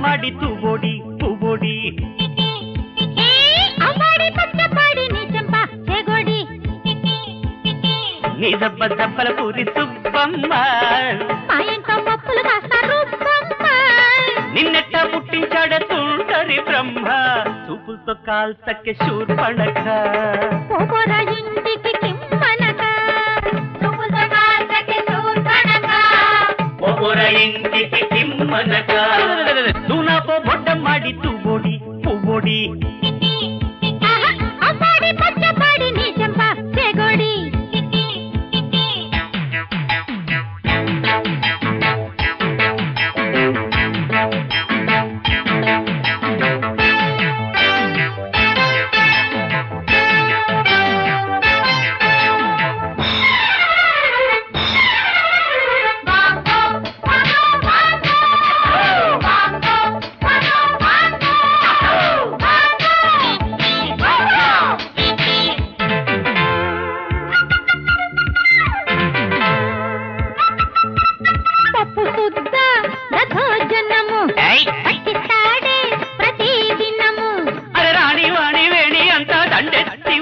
ಮಾಡಿ ತೂಬೋಡಿ ತೂಬೋಡಿ నీ దెబ్బ దెబ్బల పూరి సుబ్బమ్మ నిన్నెట్ట పుట్టించాడే తుంటరి బ్రహ్మ చూపులతో కాల్చకే శూర్పణఖ ఇంటికి కిమ్మనక నువ్వు నాపో బొడ్డం మాడి తూబోడి పువ్వోడి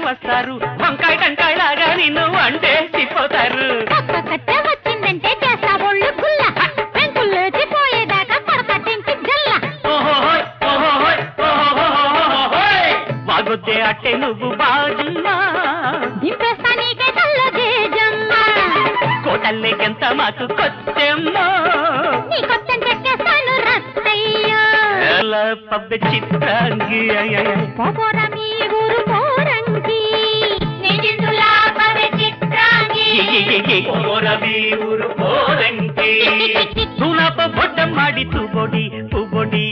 వస్తారు వంకాయ టంకాయ లాగా నిన్ను వండేసిపోతారు వచ్చిందంటే చేస్తా ఒళ్ళు గుల్ల పెంకుల్లోచిపోయేదాకా పడకట్టించి జల్ల వాగొద్దే అట్టే నువ్వు బాజమ్మా దింపేస్తా నీకే తల్లదేజమ్మా కోటల్లేకెంత మాకు కొత్తెమ్మో నీ కొత్తని చెక్కేస్తాను రత్తయ్యో పబ్బె చిత్రాంగి పోరా మీ ఊరు పోరంగి ఊరు పోరంగి తూనాప బొడ్డం మాడి తూబొడి పువ్వొడి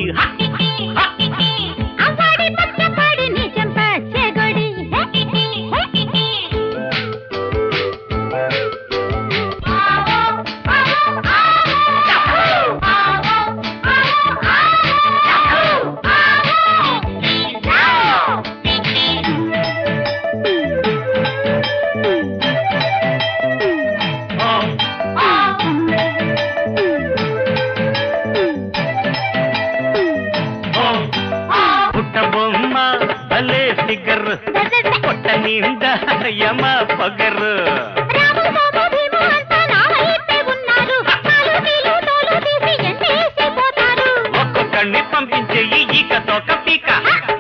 పొట్ట నిండా యమ పగరు ఒక్కొక్కడిని పంపించే ఈక తోక పీక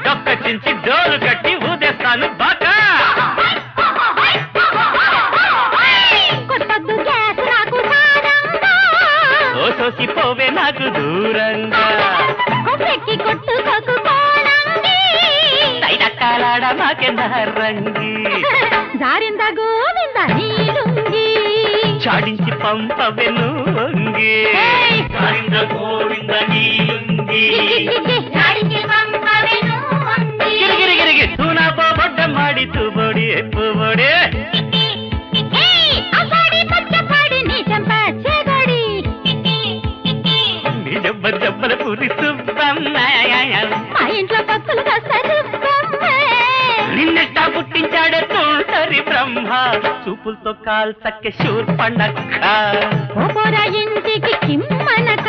డొక్క చించి డోలు కట్టి ఊదేస్తాను బాగా ఓ సోసిపోవే నాకు దూరంగా మాకెందరంగి జారిందా గోవింద నీలుంగి చాడించి పంపవెను వంగి జారిందా గోవింద నీలుంగి చాడించి పంపవెను వంగి గిరిగిరిగిరిగి తూనా బొడ్డ మాడి తూబొడి పువ్వొడి నీ దెబ్బ దెబ్బల పూరి సుబ్బమ్మ మా ఇంట్లో పప్పులు కాస్తారు నిన్నెట్టా పుట్టించాడే తుంటరి బ్రహ్మ చూపులతో కాల్చకే శూర్పణఖ ఇంటికి కిమ్మనక